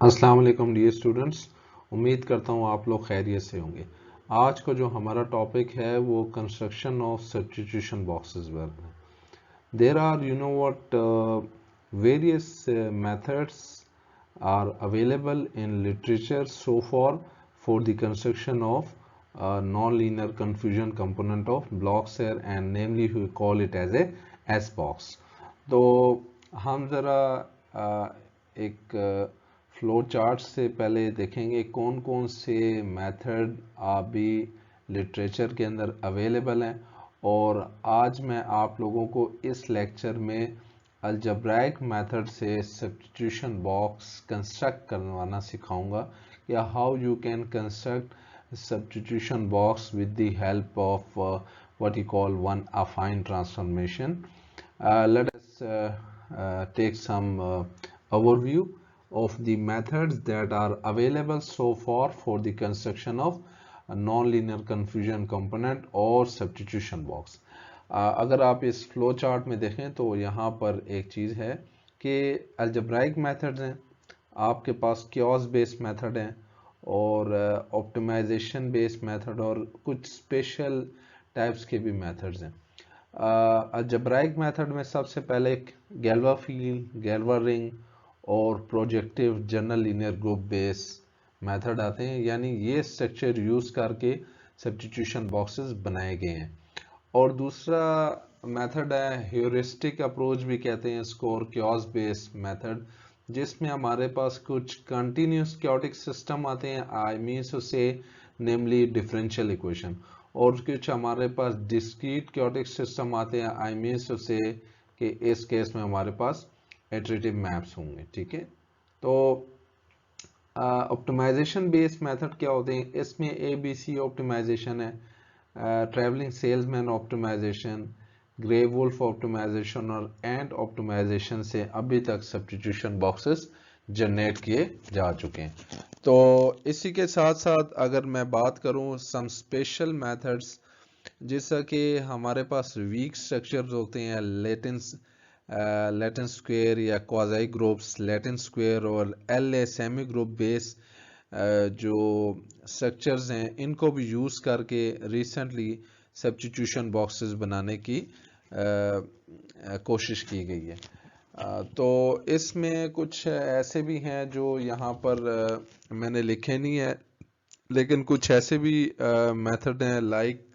अस्सलाम वालेकुम dear students. उम्मीद करता हूँ आप लोग खैरियत से होंगे। आज का जो हमारा टॉपिक है वो कंस्ट्रक्शन ऑफ सब्स्टिट्यूशन बॉक्सेस पर है। There are what various methods are available in literature so far for the construction of non-linear confusion component of blocks here, and namely we call it as a S box. तो हम ज़रा एक flow chart से पहले देखेंगे कौन कौन से मेथड अभी लिटरेचर के अंदर अवेलेबल हैं, और आज मैं आप लोगों को इस लेक्चर में अलजब्राइक मेथड से सब्स्टिट्यूशन बॉक्स कंस्ट्रक्ट करवाना सिखाऊंगा, या how you can construct substitution box with the help of what you call one अफाइन transformation. Let us take some overview of the methods that are available so far for the construction of a non-linear confusion component or substitution box. अगर आप इस flow chart में देखें तो यहाँ पर एक चीज़ है कि अलजब्राइक मेथड्स हैं, आपके पास क्योस बेस्ड मेथड हैं, और ऑप्टिमाइजेशन बेस्ड मेथड, और कुछ स्पेशल टाइप्स के भी मेथड्स हैं. अलजब्राइक मेथड में सबसे पहले गैल्वा फील्ड, गैल्वा रिंग और projective general linear group base method आते हैं, यानी ये स्ट्रक्चर यूज करके सब्स्टिट्यूशन बॉक्सेस बनाए गए हैं. और दूसरा मेथड है ह्यूरिस्टिक अप्रोच भी कहते हैं इसको, और क्योस बेस्ड मेथड, जिसमें हमारे पास कुछ कंटिन्यूस क्योटिक सिस्टम आते हैं, आई मीन्स उसे नेमली डिफरेंशियल इक्वेशन, और कुछ हमारे पास डिस्क्रीट क्योटिक सिस्टम आते हैं, आई मीन्स उसे कि इस केस में हमारे पास इटरेटिव मैप्स होंगे. ठीक है, तो ऑप्टिमाइजेशन बेस्ड मेथड क्या होते हैं, इसमें ABC ऑप्टिमाइजेशन है, travelling salesman optimization, grey wolf optimization और एंड ऑप्टिमाइजेशन से अभी तक सब्स्टिट्यूशन बॉक्सेस जनरेट किए जा चुके हैं. तो इसी के साथ साथ अगर मैं बात करूं सम स्पेशल मेथड्स, जैसा कि हमारे पास वीक स्ट्रक्चर्स होते हैं, लैटिन स्क्वायर या क्वाजाई ग्रुप्स, लैटिन स्क्वायर और LA सेमी ग्रुप बेस जो स्ट्रक्चर्स हैं, इनको भी यूज़ करके रिसेंटली सब्स्टिट्यूशन बॉक्सेस बनाने की कोशिश की गई है. तो इसमें कुछ ऐसे भी हैं जो यहाँ पर मैंने लिखे नहीं है, लेकिन कुछ ऐसे भी मेथड हैं, लाइक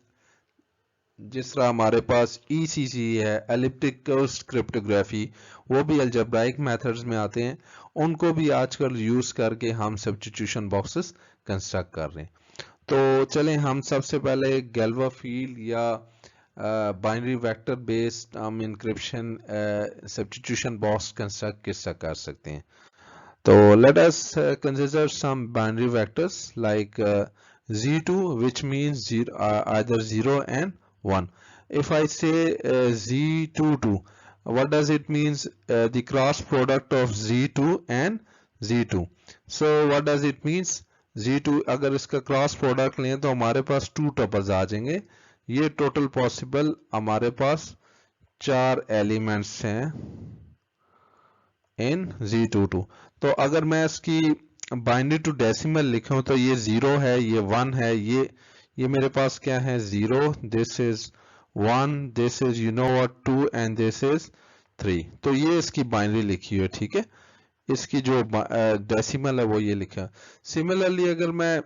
जिस तरह हमारे पास ECC है, एलिप्टिक कर्व्ड क्रिप्टोग्राफी, वो भी अलजेब्राइक मेथड्स में आते हैं. उनको भी आजकल यूज करके हम सब्स्टिट्यूशन बॉक्सेस कंस्ट्रक्ट कर रहे हैं. तो चलें हम सबसे पहले गैल्वा फील्ड या बाइनरी वेक्टर बेस्ड हम इंक्रिप्शन सब्स्टिट्यूशन बॉक्स कंस्ट्रक्ट किस तरह कर सकते हैं. तो let us consider some binary vectors like Z2, which means either 0 and 1. If I say Z22, what does it means? The cross product of Z2 and Z2. So what does it means? Z2 अगर इसका cross product लें तो हमारे पास 2 tuples आ जाएंगे. ये total possible हमारे पास 4 elements हैं इन Z22. तो अगर मैं इसकी बाइनरी टू डेसिमल लिखूं तो ये 0 है, ये 1 है, ये मेरे पास क्या है, 0, this is 1, this is 2 and this is 3. तो ये इसकी बाइनरी लिखी हुई है. ठीक है, इसकी जो डेसिमल है वो ये लिखा. सिमिलरली अगर मैं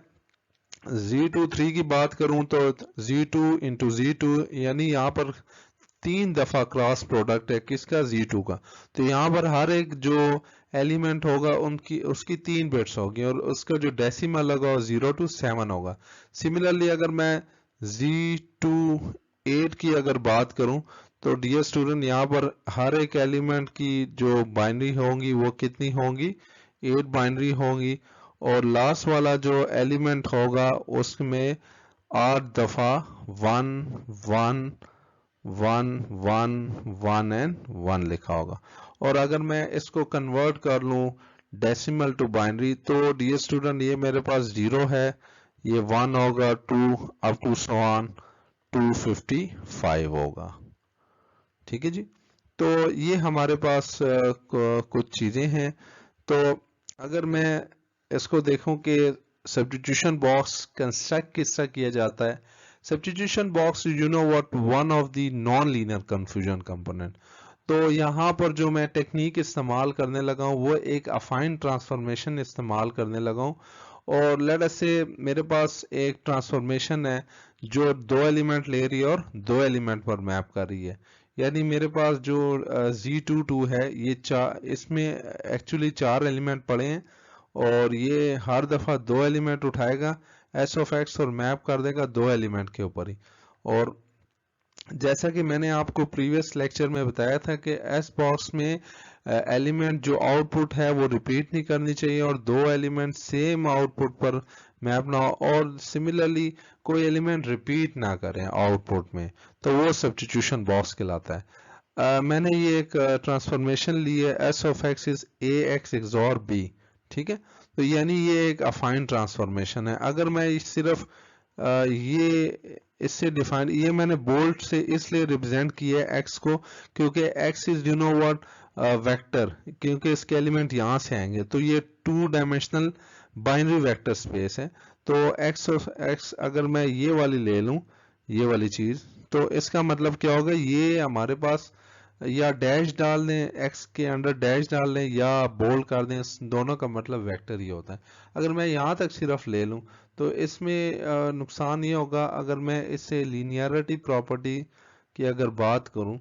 Z23 की बात करूं तो Z2 इंटू Z2, यानी यहाँ पर 3 दफा क्रॉस प्रोडक्ट है किसका, Z2 का. तो यहाँ पर हर एक जो एलिमेंट होगा उसकी 3 बिट्स होगी, और उसका जो डेसिमल होगा 0 to 7 होगा. सिमिलरली अगर मैं Z28 की अगर बात करूं तो डियर स्टूडेंट यहाँ पर हर एक एलिमेंट की जो बाइनरी होंगी वो कितनी होंगी, 8 बाइनरी होंगी, और लास्ट वाला जो एलिमेंट होगा उसमें 8 दफा 1 1 1 1 1 एंड 1 लिखा होगा. और अगर मैं इसको कन्वर्ट कर लूं डेसिमल टू बाइनरी तो डियर स्टूडेंट ये मेरे पास 0 है, ये 1 होगा, 2 अप टू सो ऑन 255 होगा. ठीक है जी. तो ये हमारे पास कुछ चीजें हैं. तो अगर मैं इसको देखूं कि सब्स्टिट्यूशन बॉक्स कंस्ट्रक्ट किस तरह किया जाता है, substitution box you know what one of the non linear confusion component. तो यहाँ पर जो मैं टेक्निक इस्तेमाल करने लगा हूँ वो एक अफाइन ट्रांसफॉर्मेशन इस्तेमाल करने लगा हूँ। और लेट अस से मेरे पास एक ट्रांसफॉर्मेशन है जो 2 एलिमेंट ले रही है और 2 एलिमेंट पर मैप कर रही है। यानी मेरे पास जो Z22 है ये इसमें एक्चुअली 4 एलिमेंट पड़े हैं और ये हर दफा 2 एलिमेंट उठाएगा एस ऑफ एक्स और मैप कर देगा 2 एलिमेंट के ऊपर ही। और जैसा कि मैंने आपको प्रीवियस लेक्चर में बताया था कि एस बॉक्स में एलिमेंट जो आउटपुट है वो रिपीट नहीं करनी चाहिए और 2 एलिमेंट सेम आउटपुट पर मैप ना हो, और सिमिलरली कोई एलिमेंट रिपीट ना करें आउटपुट में, तो वो सब्स्टिट्यूशन बॉक्स कहलाता है। मैंने ये एक ट्रांसफॉर्मेशन ली है S of X is A X XOR B, ठीक है। तो यानी ये एक अफाइन ट्रांसफॉर्मेशन है। अगर मैं सिर्फ ये इससे डिफाइन, ये मैंने बोल्ड से इसलिए रिप्रेजेंट किया है एक्स को क्योंकि x is you know what vector, क्योंकि इसके एलिमेंट यहाँ से आएंगे, तो ये 2 डायमेंशनल बाइनरी वेक्टर स्पेस है। तो एक्स ऑफ एक्स अगर मैं ये वाली ले लूं, ये वाली चीज, तो इसका मतलब क्या होगा, ये हमारे पास या डैश डाल दें, एक्स के अंडर डैश डाल दें या बोल्ड कर दें, दोनों का मतलब वेक्टर ही होता है। अगर मैं यहाँ तक सिर्फ ले लूं तो इसमें नुकसान ये होगा, अगर मैं इससे लीनियरिटी प्रॉपर्टी की अगर बात करूं,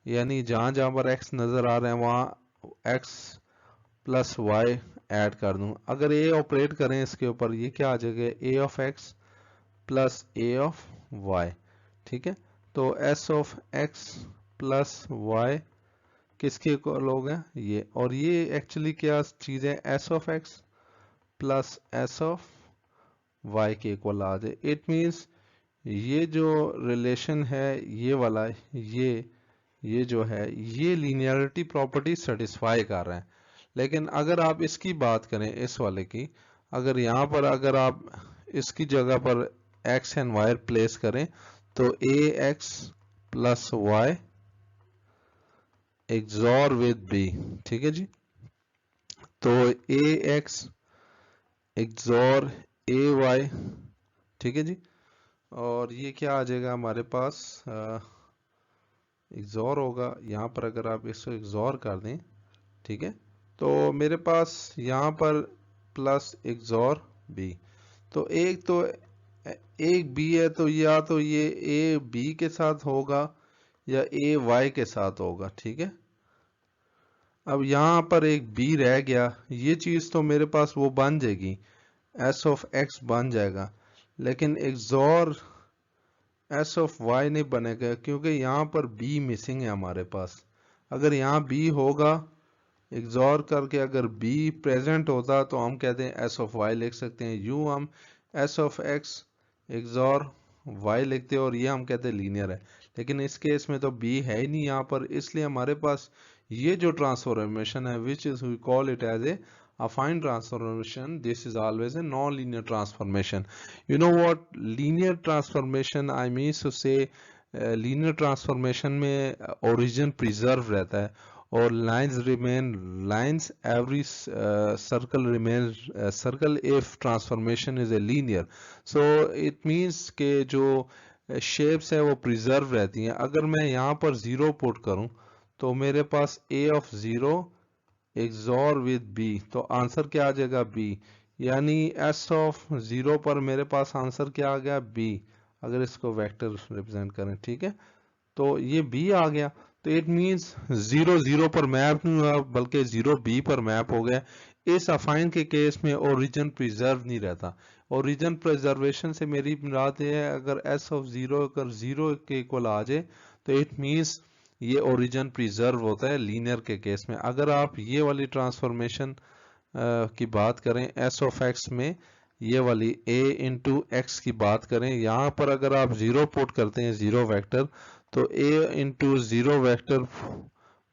यानी जहां जहां पर एक्स नजर आ रहे हैं वहां एक्स प्लस वाई ऐड कर दूं, अगर ए ऑपरेट करें इसके ऊपर, ये क्या आ जाएगा, A of X plus A of Y, ठीक है। तो S of X plus Y किसके इक्वल होगा, ये, और ये एक्चुअली क्या चीज है, S of X plus S of Y के इक्वल आ जाए। इट मीन्स ये जो रिलेशन है ये वाला, ये जो है ये लीनियरिटी प्रॉपर्टी सेटिस्फाई कर रहा है। लेकिन अगर आप इसकी बात करें, इस वाले की, अगर यहाँ पर अगर आप इसकी जगह पर एक्स एंड वाई प्लेस करें तो A X plus Y XOR with B, ठीक है जी। तो A X XOR A Y, ठीक है जी। और ये क्या आ जाएगा हमारे पास, एक्सॉर होगा यहाँ पर, अगर आप इसको एक्सॉर कर दें, ठीक है, तो मेरे पास यहाँ पर प्लस एक्सॉर बी, तो एक बी है, तो या तो ये ए बी के साथ होगा या ए वाई के साथ होगा, ठीक है। अब यहाँ पर एक बी रह गया, ये चीज तो मेरे पास वो बन जाएगी, एस ऑफ एक्स बन जाएगा, लेकिन एक्सॉर एस ऑफ वाई नहीं बनेगा क्योंकि यहाँ पर बी मिसिंग है हमारे पास। अगर यहाँ बी होगा, एक्सॉर करके अगर बी प्रेजेंट होता तो हम कहते हैं एस ऑफ वाई लिख सकते हैं, यू हम S of X XOR Y लिखते हैं और ये हम कहते हैं लीनियर है। लेकिन इस केस में तो बी है ही नहीं यहाँ पर, इसलिए हमारे पास ये जो ट्रांसफॉर्मेशन है which is we call it as a affine transformation, this is always a non-linear transformation. You know what linear transformation I mean to say, linear transformation में origin preserve रहता है और lines remain lines, every circle remains circle if transformation is a linear, so it means कि जो shapes है वो preserve रहती हैं। अगर मैं यहाँ पर 0 पुट करूँ तो मेरे पास a of 0 XOR with B, तो आंसर क्या आ जाएगा, बी, यानी एस ऑफ 0 पर मेरे पास आंसर क्या आ गया, बी, अगर इसको वेक्टर रिप्रेजेंट करें, ठीक है। तो ये बी आ गया, तो इट मींस 0 0 पर मैप नहीं हुआ बल्कि 0 बी पर मैप हो गया। इस अफाइन के केस में ओरिजिन प्रिजर्व नहीं रहता। ओरिजिन प्रिजर्वेशन से मेरी मुराद है अगर एस ऑफ 0 अगर 0 के इक्वल आ जाए तो इट मींस ये ओरिजिन प्रिजर्व होता है लीनियर के केस में। अगर आप ये वाली ट्रांसफॉर्मेशन की बात करें एस ऑफ एक्स में, ये वाली a इंटू एक्स की बात करें, यहाँ पर अगर आप 0 पुट करते हैं 0 वेक्टर, तो a इंटू 0 वेक्टर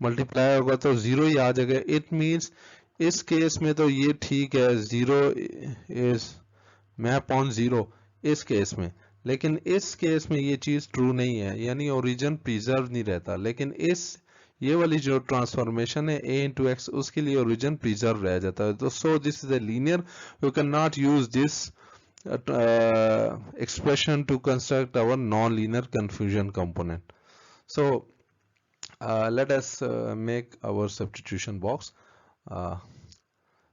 मल्टीप्लाई होगा तो 0 ही आ जाएगा। इट मीन्स इस केस में तो ये ठीक है, 0 इज मैप ऑन 0 इस केस में, लेकिन इस केस में ये चीज ट्रू नहीं है, यानी ओरिजिन प्रिजर्व नहीं रहता। लेकिन इस ये वाली जो ट्रांसफॉर्मेशन है a इंटू एक्स, उसके लिए ओरिजिन प्रिजर्व रह जाता है। तो so this is a linear, you can not use this expression to construct our non-linear confusion component. So let us make our substitution box.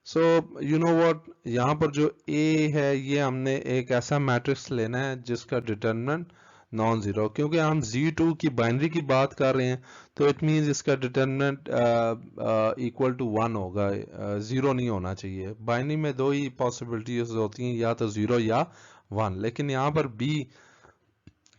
So you know what, यहाँ पर जो a है ये हमने एक ऐसा मैट्रिक्स लेना है जिसका डिटरमिनेंट नॉन जीरो, क्योंकि हम Z2 की बाइनरी की बात कर रहे हैं तो इट मींस इसका डिटरमिनेंट इक्वल टू 1 होगा, जीरो नहीं होना चाहिए। बाइनरी में दो ही पॉसिबिलिटीज होती हैं, या तो जीरो या 1, लेकिन यहाँ पर b,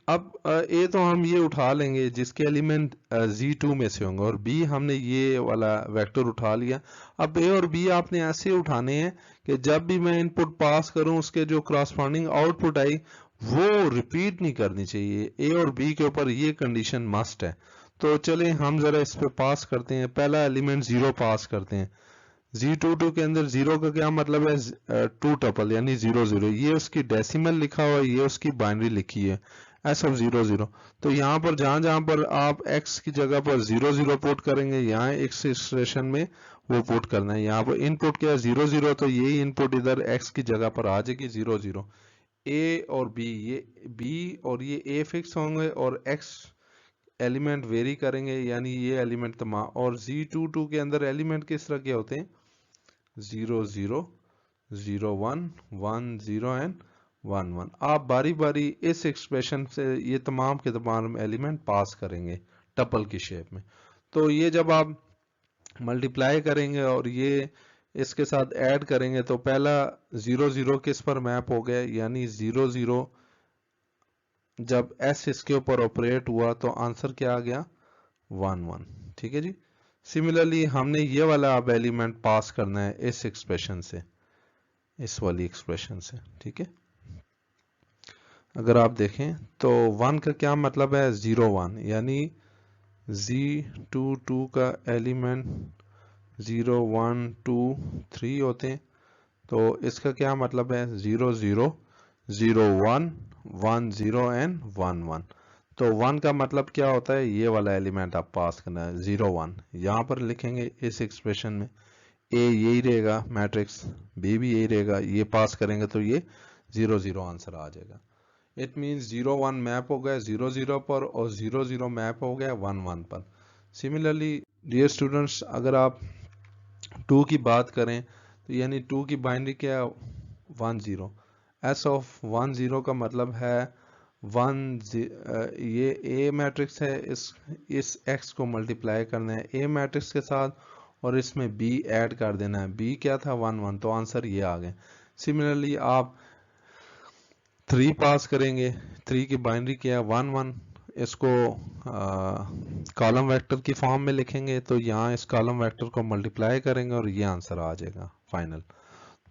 अब a तो हम ये उठा लेंगे जिसके एलिमेंट Z2 में से होंगे, और b हमने ये वाला वेक्टर उठा लिया। अब a और b आपने ऐसे उठाने हैं कि जब भी मैं इनपुट पास करूं उसके जो करस्पॉन्डिंग आउटपुट आई वो रिपीट नहीं करनी चाहिए। a और b के ऊपर ये कंडीशन मस्ट है। तो चलें हम जरा इस पे पास करते हैं। पहला एलिमेंट 0 पास करते हैं। Z22 के अंदर 0 का क्या मतलब है, 2 टपल यानी 0 0, ये उसकी डेसिमल लिखा हुआ है, ये उसकी बाइनरी लिखी है एस ऑफ 0 0। तो यहाँ पर जहां पर आप x की जगह पर 0 0 पुट करेंगे, यहाँ इस एक्सप्रेशन में वो पुट करना है। यहाँ पर इनपुट क्या है 0 0, तो यही इनपुट इधर x की जगह पर आ जाएगी 0 0। a और b, ये b और ये a फिक्स होंगे और x एलिमेंट वेरी करेंगे, यानी ये एलिमेंट तमाम। और Z22 के अंदर एलिमेंट किस तरह के होते हैं, 0 0 0 1 1 0 एंड 1 1। आप बारी बारी इस एक्सप्रेशन से ये तमाम के तमाम एलिमेंट पास करेंगे टपल की शेप में। तो ये जब आप मल्टीप्लाई करेंगे और ये इसके साथ ऐड करेंगे तो पहला 0 0 किस पर मैप हो गया, यानी 0 0 जब s इसके ऊपर ऑपरेट हुआ तो आंसर क्या आ गया 1 1। ठीक है जी। सिमिलरली हमने ये वाला अब एलिमेंट पास करना है इस एक्सप्रेशन से, इस वाली एक्सप्रेशन से। ठीक है, अगर आप देखें तो 1 का क्या मतलब है 0 1, यानी Z22 का एलिमेंट 0 1 2 3 होते हैं। तो इसका क्या मतलब है 0 0 0 1 1 0 एंड 1 1। तो 1 का मतलब क्या होता है, ये वाला एलिमेंट आप पास करना है 0 1, यहाँ पर लिखेंगे इस एक्सप्रेशन में। a यही रहेगा मैट्रिक्स, b भी यही रहेगा, ये पास करेंगे तो ये 0 0 आंसर आ जाएगा। इट मीन्स 0 1 मैप हो गया 0 0 पर और 0 0 मैप हो गया 1 1 पर। सिमिलरली डियर स्टूडेंट्स, अगर आप 2 की बात करें तो यानी 2 की बाइनरी क्या है 1 0। एस ऑफ 1 0 का मतलब है 1 ये a मैट्रिक्स है, इस x को मल्टीप्लाई करना है a मैट्रिक्स के साथ और इसमें b ऐड कर देना है। b क्या था 1 1, तो आंसर ये आ गया। सिमिलरली आप 3 पास करेंगे, 3 की बाइनरी क्या है 1 1, इसको कॉलम वेक्टर की फॉर्म में लिखेंगे तो यहाँ इस कॉलम वेक्टर को मल्टीप्लाई करेंगे और ये आंसर आ जाएगा फाइनल।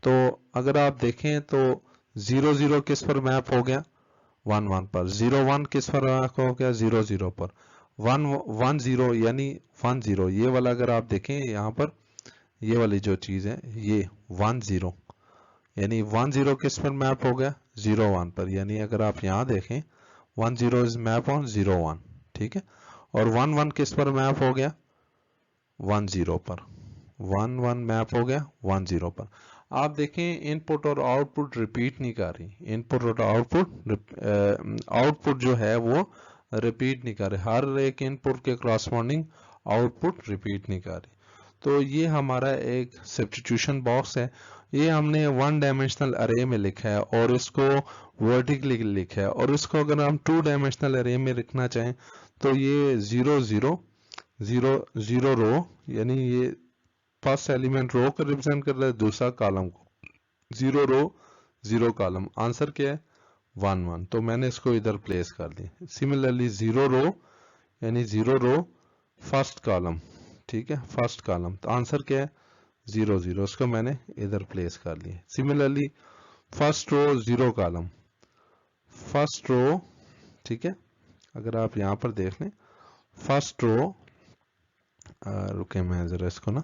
तो अगर आप देखें तो 0 0 किस पर मैप हो गया 1 1 पर, 0 1 किस पर मैप हो गया 0 0 पर, 1 1 0 यानी 1 0, ये वाला अगर आप देखें यहाँ पर ये वाली जो चीज़ है ये 1 0, यानी 1 0 किस पर मैप हो गया 0 1 पर, यानी अगर आप यहाँ देखें 1 0 इज मैप ऑन 0 1। ठीक है, और 1 1 किस पर मैप हो गया 1 0 पर, 1 1 मैप हो गया 1 0 पर। आप देखें इनपुट और आउटपुट रिपीट नहीं कर रही, इनपुट और आउटपुट जो है वो रिपीट नहीं कर रही, हर एक इनपुट के करस्पॉन्डिंग आउटपुट रिपीट नहीं कर रही। तो ये हमारा एक सब्स्टिट्यूशन बॉक्स है, ये हमने 1 डायमेंशनल अरे में लिखा है और इसको वर्टिकली लिखा है, और इसको अगर हम 2 डायमेंशनल अरे में लिखना चाहें तो ये 0 0 0 0 रो, यानी ये फर्स्ट एलिमेंट रो को रिप्रेजेंट कर रहा है, दूसरा कॉलम को, 0 रो 0 कॉलम, आंसर क्या है 1 1, तो मैंने इसको इधर प्लेस कर दी। सिमिलरली 0 रो यानी 0 रो फर्स्ट कॉलम, ठीक है फर्स्ट कॉलम, तो आंसर क्या है 0 0, उसको मैंने इधर प्लेस कर लिया। Similarly first row 0 column, first row, ठीक है, अगर आप यहाँ पर देख लें फर्स्ट रो, रुके मैं जरा इसको ना,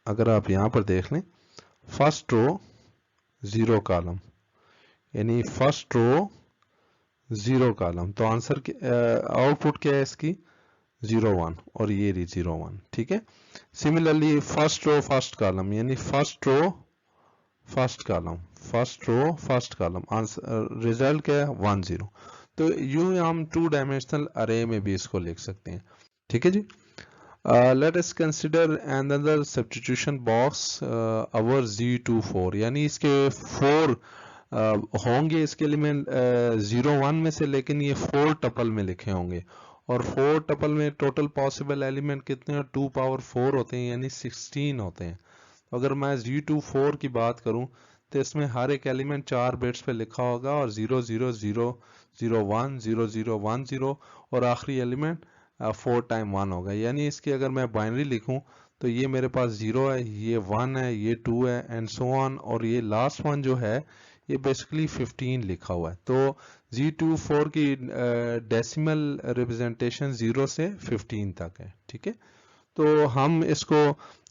अगर आप यहाँ पर देख लें फर्स्ट रो 0 कॉलम, यानी फर्स्ट रो 0 कॉलम, तो आंसर आउटपुट क्या है इसकी 0 1 और ये 0 1, ठीक है। Similarly first row first column, यानी first row first column, first row first column, answer result क्या है 1 0। तो यूं हम 2 डायमेंशनल अरे में भी इसको लिख सकते हैं, ठीक है जी। Let us consider another substitution box, our Z24, यानी इसके 4 होंगे इसके एलिमेंट 0 1 में से, लेकिन ये 4 टपल में लिखे होंगे, और 4 टपल में टोटल पॉसिबल एलिमेंट कितने हैं, 2 पावर 4 होते हैं, यानी 16 होते हैं। अगर मैं Z24 की बात करूं तो इसमें हर एक एलिमेंट 4 बिट्स पे लिखा होगा, और 0 0 0 0 1 0 0 1 0 और आखिरी एलिमेंट 4 टाइम 1 होगा। यानी इसकी अगर मैं बाइनरी लिखूं तो ये मेरे पास 0 है, ये 1 है, ये 2 है, एंड सो ऑन, और ये लास्ट वन जो है ये बेसिकली 15 लिखा हुआ है। तो Z24 की डेसिमल रिप्रेजेंटेशन 0 से 15 तक है, ठीक है। तो हम इसको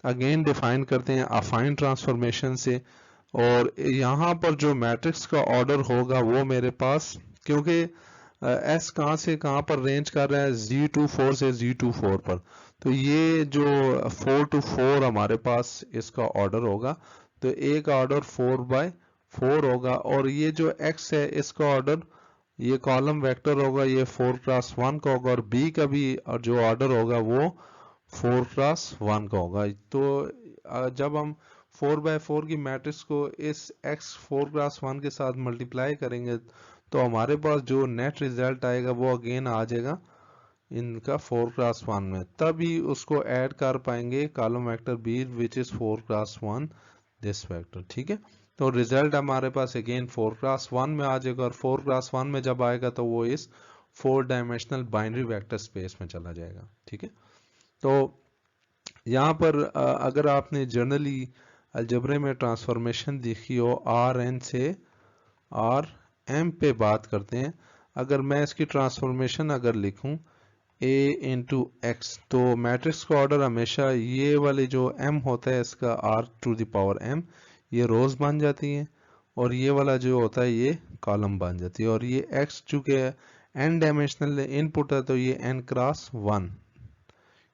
अगेन डिफाइन करते हैं अफाइन ट्रांसफॉर्मेशन से, और यहाँ पर जो मैट्रिक्स का ऑर्डर होगा वो मेरे पास, क्योंकि एस कहाँ से कहाँ पर रेंज कर रहा है, Z24 से Z24 पर, तो ये जो 4 to 4 हमारे पास इसका ऑर्डर होगा, तो एक ऑर्डर 4 by 4 होगा, और ये जो x है इसका ऑर्डर, ये कॉलम वेक्टर होगा, ये 4 क्रॉस 1 का होगा, और b का भी जो ऑर्डर होगा वो 4 क्रॉस 1 का होगा। तो जब हम 4 by 4 की मैट्रिक्स को इस x 4 क्रॉस 1 के साथ मल्टीप्लाई करेंगे तो हमारे पास जो नेट रिजल्ट आएगा वो अगेन आ जाएगा इनका 4 क्रॉस 1 में, तभी उसको ऐड कर पाएंगे column vector b which is 4 cross 1 this vector, ठीक है। तो रिजल्ट हमारे पास अगेन 4 क्रॉस 1 में आ जाएगा, और 4 क्रॉस 1 में जब आएगा तो वो इस 4 डायमेंशनल बाइनरी वेक्टर स्पेस में चला जाएगा, ठीक है। तो यहाँ पर अगर आपने जनरली अलजेब्रे में ट्रांसफॉर्मेशन देखी हो, आर एन से आर एम पे बात करते हैं, अगर मैं इसकी ट्रांसफॉर्मेशन अगर लिखूं a इंटू एक्स, तो मैट्रिक्स का ऑर्डर हमेशा ये वाले जो m होता है इसका r to the power m, ये रोज बन जाती हैं, और ये वाला जो होता है ये कॉलम बन जाती है, और ये x चूंकि n डायमेंशनल इनपुट है तो ये n क्रॉस 1,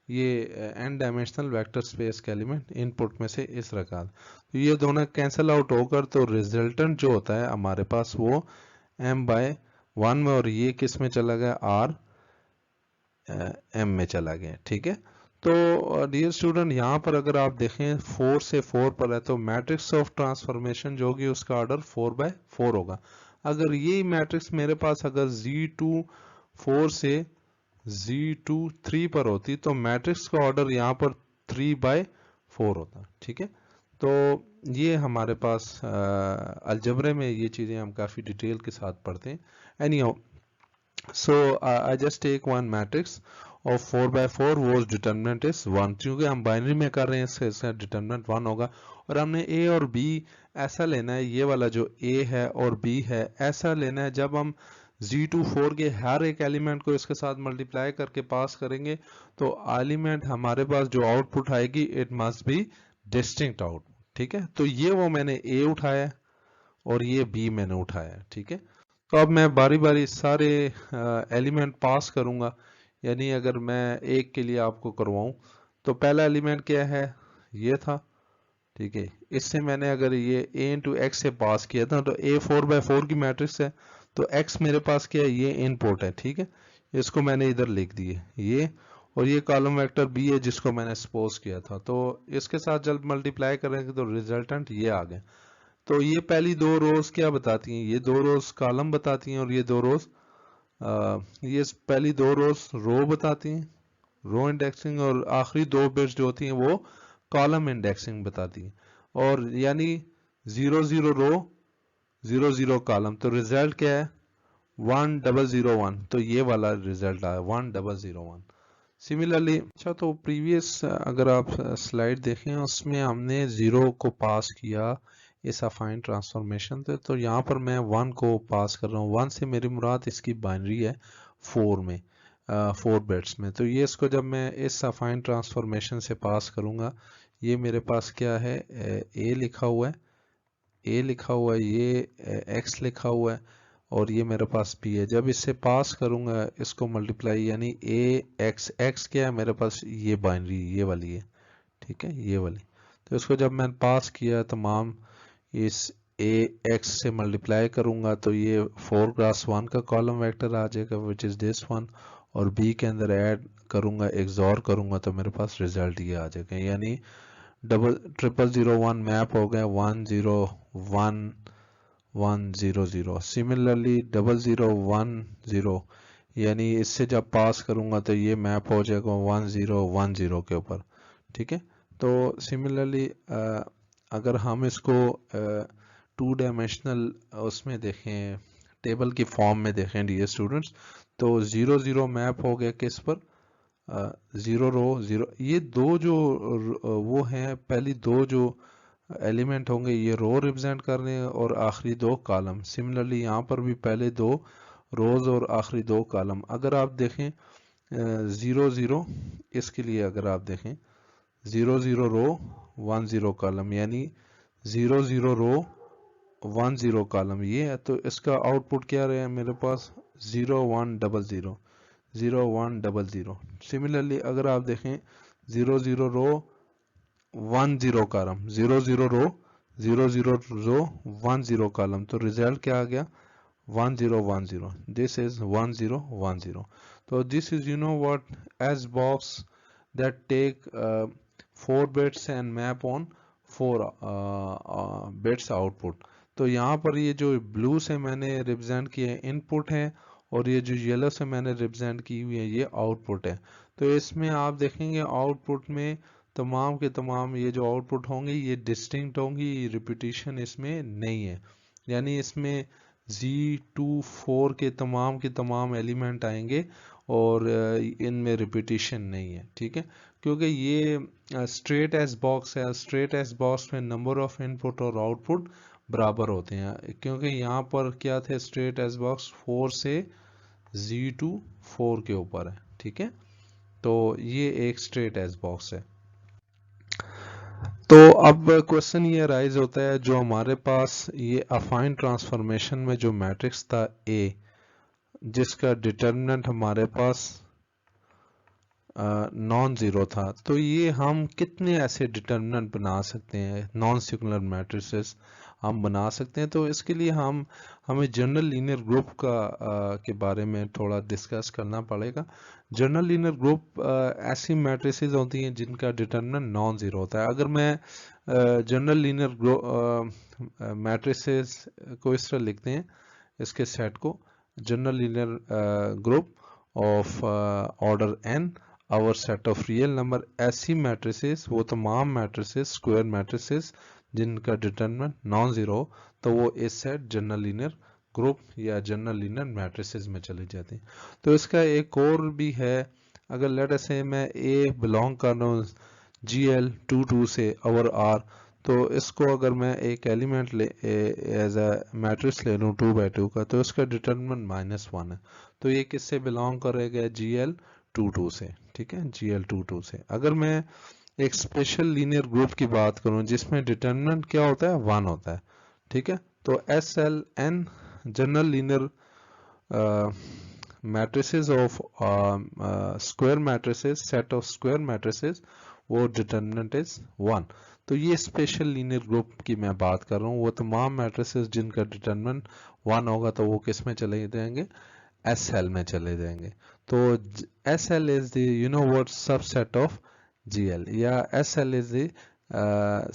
ये n डायमेंशनल वेक्टर स्पेस का एलिमेंट इनपुट में से इस रखा, तो ये दोनों कैंसिल आउट होकर तो रिजल्टेंट जो होता है हमारे पास वो m बाय 1 में, और ये किस में चला गया, r m में चला गया, ठीक है। तो डियर स्टूडेंट यहाँ पर अगर आप देखें 4 से 4 पर है, तो मैट्रिक्स ऑफ ट्रांसफॉर्मेशन जो होगी उसका ऑर्डर 4 by 4 होगा। अगर ये मैट्रिक्स मेरे पास अगर Z24 से Z23 पर होती तो मैट्रिक्स का ऑर्डर यहाँ पर 3 by 4 होता, ठीक है। तो ये हमारे पास अलजबरे में ये चीज़ें हम काफ़ी डिटेल के साथ पढ़ते हैं। Anyhow, so I just take one matrix of 4 by 4 whose determinant is 1, क्योंकि हम बाइनरी में कर रहे हैं इसका डिटरमिनेंट 1 होगा, और हमने a और b ऐसा लेना है, ये वाला जो a है और b है ऐसा लेना है, जब हम Z24 के हर एक एलिमेंट को इसके साथ मल्टीप्लाई करके पास करेंगे तो एलिमेंट हमारे पास जो आउटपुट आएगी it must be distinct out, ठीक है। तो ये वो मैंने a उठाया और ये b मैंने उठाया, ठीक है। तो अब मैं बारी बारी सारे एलिमेंट पास करूंगा, यानी अगर मैं एक के लिए आपको करवाऊं तो पहला एलिमेंट क्या है, ये था, ठीक है। इससे मैंने अगर ये a इंटू एक्स से पास किया था तो a 4 by 4 की मैट्रिक्स है, तो x मेरे पास क्या है, ये इनपुट है, ठीक है। इसको मैंने इधर लिख दिए ये, और ये कॉलम वेक्टर b है जिसको मैंने सपोज किया था, तो इसके साथ जब मल्टीप्लाई करेंगे तो रिजल्टेंट ये आ गया। तो ये पहली दो रोज क्या बताती हैं, ये दो रोज कॉलम बताती हैं, और ये दो रोज ये पहली दो रोज रो बताती हैं, रो इंडेक्सिंग, और आखिरी दो बिट्स जो होती हैं वो कॉलम इंडेक्सिंग बताती हैं, और यानी 0 0 रो 0 0 कॉलम, तो रिजल्ट क्या है 1001, तो ये वाला रिजल्ट आया 1001। सिमिलरली अच्छा, तो प्रीवियस अगर आप स्लाइड देखें उसमें हमने 0 को पास किया इस अफाइन ट्रांसफॉर्मेशन से, तो यहाँ पर मैं 1 को पास कर रहा हूँ, 1 से मेरी मुराद इसकी बाइनरी है 4 में 4 बिट्स में, तो ये इसको जब मैं इस अफाइन ट्रांसफॉर्मेशन से पास करूँगा, ये मेरे पास क्या है, a लिखा हुआ है, a लिखा हुआ है, ये x लिखा हुआ है, और ये मेरे पास b है। जब इससे पास करूंगा इसको मल्टीप्लाई, यानी x क्या है मेरे पास, ये बाइनरी ये वाली है, ठीक है, ये वाली। तो इसको जब मैंने पास किया तमाम इस ax से मल्टीप्लाई करूंगा तो ये 4x1 का कॉलम वेक्टर आ जाएगा विच इज दिस वन, और b के अंदर ऐड करूंगा XOR करूंगा तो मेरे पास रिजल्ट ये आ जाएगा, यानी 0001 मैप हो गया 101100। सिमिलरली 0010, यानी इससे जब पास करूंगा तो ये मैप हो जाएगा 1010 के ऊपर, ठीक है। तो सिमिलरली अगर हम इसको 2 डायमेंशनल उसमें देखें, टेबल की फॉर्म में देखें डियर स्टूडेंट्स, तो 00 मैप हो गया किस पर, 0 रो 0, ये दो जो वो हैं, पहली दो जो एलिमेंट होंगे ये रो रिप्रेजेंट कर रहे हैं और आखिरी दो कॉलम। सिमिलरली यहाँ पर भी पहले दो रोज और आखिरी दो कॉलम। अगर आप देखें 00 इसके लिए अगर आप देखें 00 रो 10 कॉलम, यानी 00 रो 10 कॉलम ये है, तो इसका आउटपुट क्या रहा मेरे पास 0100 0100। सिमिलरली अगर आप देखें 00 row 10 column 00 row 00 row 10 column, तो रिजल्ट क्या आ गया 1010। This is 1010। तो this is what S box that take 4 bits and map on 4 bits output. तो यहाँ पर ये जो ब्लू से मैंने रिप्रेजेंट किए इनपुट है और ये जो येलो से मैंने रिप्रेजेंट की हुई है ये आउटपुट है। तो इसमें आप देखेंगे आउटपुट में तमाम के तमाम ये जो आउटपुट होंगे ये डिस्टिंक्ट होंगी, रिपीटिशन इसमें नहीं है, यानी इसमें Z24 के तमाम एलिमेंट आएंगे और इनमें रिपीटिशन नहीं है, ठीक है। क्योंकि ये स्ट्रेट एस बॉक्स है, स्ट्रेट एस बॉक्स में नंबर ऑफ इनपुट और आउटपुट बराबर होते हैं, क्योंकि यहाँ पर क्या थे स्ट्रेट एस बॉक्स 4 से Z24 के ऊपर है, ठीक है। तो ये एक स्ट्रेट एस बॉक्स है। तो अब क्वेश्चन ये राइज होता है, जो हमारे पास ये अफाइन ट्रांसफॉर्मेशन में जो मैट्रिक्स था A, जिसका डिटर्मिनेंट हमारे पास नॉन जीरो था, तो ये हम कितने ऐसे डिटर्मिनेंट बना सकते हैं, नॉन सिंगुलर मैट्रिसेस हम बना सकते हैं। तो इसके लिए हमें जनरल लीनियर ग्रुप के बारे में थोड़ा डिस्कस करना पड़ेगा। जनरल लीनियर ग्रुप ऐसी मैट्रिसेस होती हैं जिनका डिटर्मिनेंट नॉन जीरो होता है। अगर मैं जनरल लीनियर मैट्रिसेस को इस तरह लिखते हैं, इसके सेट को general linear group of order n over set of real number, ऐसी मैट्रिसेस वो तमाम मैट्रिसेस स्क्वायर मैट्रिसेस जिनका डिटरमिनेंट नॉन जीरो, तो वो इस सेट जनरल लीनियर ग्रुप या जनरल लीनियर मैट्रिसेस में चले जाते हैं। तो इसका एक और भी है, अगर लेट अस से मैं A बिलोंग कर रहा हूँ GL22 से ओवर R, तो इसको अगर मैं एक एलिमेंट ले एज अ मैट्रिक्स ले लूँ 2x2 का, तो इसका डिटरमिनेंट -1 है। तो ये किससे बिलोंग करेगा GL22 से, ठीक है, GL22 से। अगर मैं एक स्पेशल लीनियर ग्रुप की बात करूं जिसमें डिटरमिनेंट क्या होता है 1 होता है, ठीक है, तो SLN general linear matrices of square matrices, set of square matrices, वो डिटरमिनेंट इज 1। तो ये स्पेशल लीनियर ग्रुप की मैं बात कर रहा हूँ, वो तमाम मैट्रिसेस जिनका डिटरमिनेंट 1 होगा तो वो किस में चले जाएंगे, SL में चले जाएंगे। तो SL is the what subset of GL, या SL is the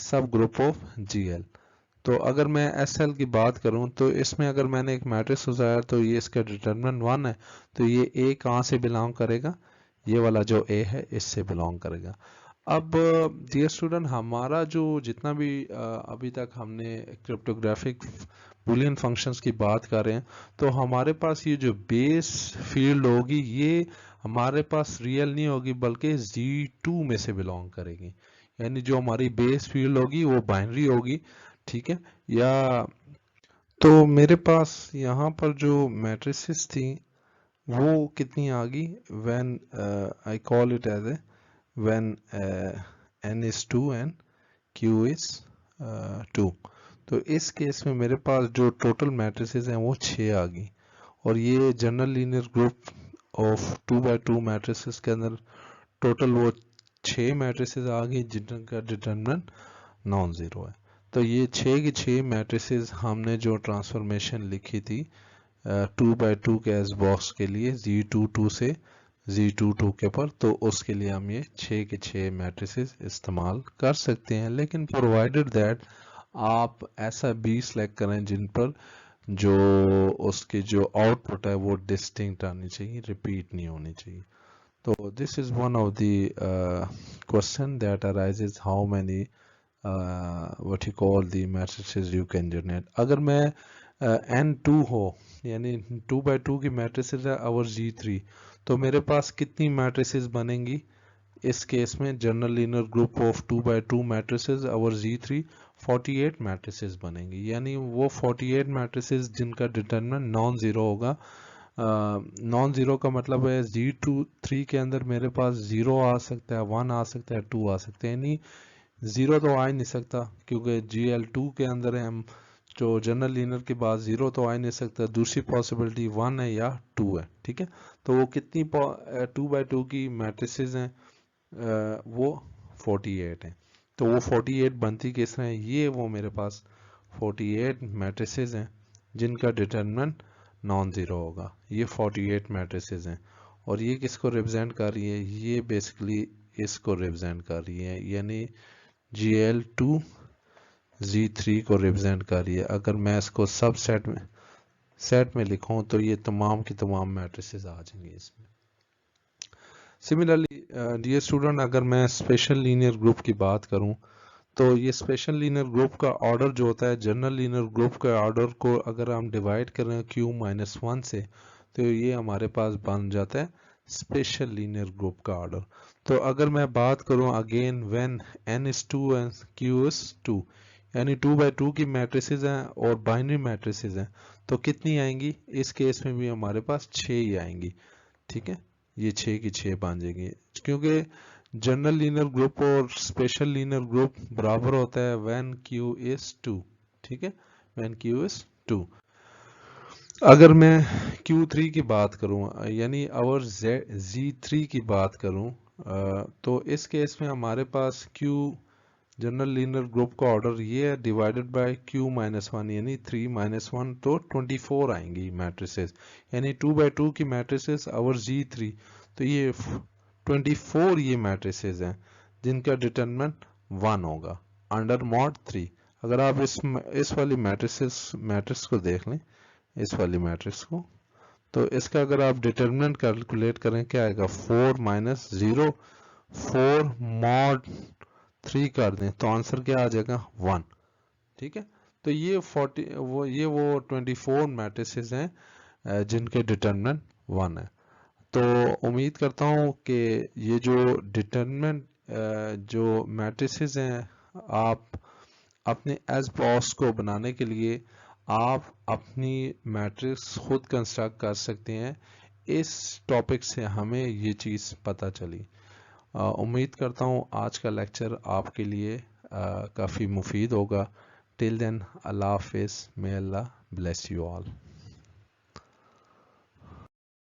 sub group of GL। तो अगर मैं SL की बात करूं तो इसमें अगर मैंने एक मैट्रिक्स उठाया तो ये इसका डिटरमिनेंट 1 है, तो ये A कहाँ से बिलोंग करेगा, ये वाला जो A है इससे बिलोंग करेगा। अब डियर स्टूडेंट, हमारा जो जितना भी अभी तक हमने क्रिप्टोग्राफिक बुलियन फंक्शंस की बात कर रहे हैं, तो हमारे पास ये जो बेस फील्ड होगी ये हमारे पास रियल नहीं होगी बल्कि Z2 में से बिलोंग करेगी, यानी जो हमारी बेस फील्ड होगी वो बाइनरी होगी, ठीक है। या तो मेरे पास यहाँ पर जो मैट्रिसेस थी वो कितनी आ गई, when I call it as a when n is 2 and q is 2। तो इस केस में मेरे पास जो टोटल मैट्रिसेस हैं वो 6 आ गई, और ये general linear group of 2x2 matrices के अंदर टोटल वो 6 मैट्रिसेस आ गई जिनका डिटरमिनेंट नॉन ज़ीरो है। तो ये 6 की 6 मैट्रिसेस हमने जो ट्रांसफॉर्मेशन लिखी थी 2x2 के एस बॉक्स के लिए Z22 से Z22 के पर, तो उसके लिए हम ये 6 के 6 मैट्रिसेस इस्तेमाल कर सकते हैं, लेकिन प्रोवाइडेड दैट आप ऐसा बी सेलेक्ट करें जिन पर जो उसकी जो आउटपुट है वो डिस्टिंक्ट आनी चाहिए, रिपीट नहीं होनी चाहिए। तो this is one of the question that arises how many what you call the matrices you can generate. अगर मैं n2 हो यानी 2x2 की मैट्रिसेस है और G3, तो मेरे पास कितनी मैट्रिसेस बनेंगी इस केस में? General linear group of 2x2 matrices और Z3 48 मैट्रिसेस बनेंगी, यानी वो 48 मैट्रिसेस जिनका डिटरमिनेंट नॉन ज़ीरो होगा। नॉन ज़ीरो का मतलब है Z3 के अंदर मेरे पास 0 आ सकता है, 1 आ सकता है, 2 आ सकते हैं, यानी 0 तो आ ही नहीं सकता क्योंकि GL2 के अंदर है, हम जो जनरल लीनियर के बाद 0 तो आ ही नहीं सकता। दूसरी पॉसिबिलिटी 1 है या 2 है, ठीक है। तो वो कितनी 2x2 की मैट्रिसेस हैं? वो 48 हैं। तो वो 48 बनती किस तरह है? ये वो मेरे पास 48 मैट्रिसेस हैं जिनका डिटरमिनेंट नॉन ज़ीरो होगा। ये 48 मैट्रिसेस हैं, और ये किसको रिप्रेजेंट कर रही है? ये बेसिकली इसको रिप्रेजेंट कर रही है, यानी GL2 Z3 को रिप्रेजेंट कर रही है। अगर मैं इसको सब सेट में लिखूं तो ये तमाम की तमाम मैट्रिसेस आ जाएंगे इसमें। सिमिलरली डियर स्टूडेंट, अगर मैं स्पेशल लीनियर ग्रुप की बात करूं तो ये स्पेशल लीनियर ग्रुप का ऑर्डर जो होता है, जनरल लीनियर ग्रुप के ऑर्डर को अगर हम डिवाइड करें Q-1 से, तो ये हमारे पास बन जाता है स्पेशल लीनियर ग्रुप का ऑर्डर। तो अगर मैं बात करूं again when n is 2 and q is 2, यानी 2x2 की मैट्रिसेस हैं और बाइनरी मैट्रिसेस हैं, तो कितनी आएंगी? इस केस में भी हमारे पास 6 ही आएंगी, ठीक है। ये 6 की 6 बन जाएंगी, क्योंकि जनरल लीनियर ग्रुप और स्पेशल लीनियर ग्रुप बराबर होता है व्हेन q is 2, ठीक है, व्हेन q is 2। अगर मैं Q3 की बात करूं यानी और Z3 की बात करूं, तो इस केस में हमारे पास Q जनरल लीनियर ग्रुप का ऑर्डर ये है डिवाइडेड बाय Q-1, यानी 3-1 तो 24 आएंगी मैट्रिसेस, यानी 2x2 की मैट्रिसेस और Z3, तो ये 24 ये मैट्रिसेस हैं जिनका डिटरमिनेंट 1 होगा अंडर मॉड 3। अगर आप इस वाली मैट्रिक्स को देख लें, इस वाली मैट्रिक्स को, तो इसका अगर आप डिटरमिनेंट कैलकुलेट करें क्या आएगा? 4-0 4 मॉड 3 कर दें तो आंसर क्या आ जाएगा? 1, ठीक है। तो ये 24 मैट्रिसेस हैं जिनके डिटरमिनेंट 1 है। तो उम्मीद करता हूँ कि ये जो डिटरमिनेंट जो मैट्रिसेस हैं, आप अपने एस बॉक्स को बनाने के लिए आप अपनी मैट्रिक्स खुद कंस्ट्रक्ट कर सकते हैं। इस टॉपिक से हमें ये चीज़ पता चली। उम्मीद करता हूँ आज का लेक्चर आपके लिए काफ़ी मुफीद होगा। टिल देन, अल्लाह हाफिज़, मे अल्लाह ब्लेस यू ऑल।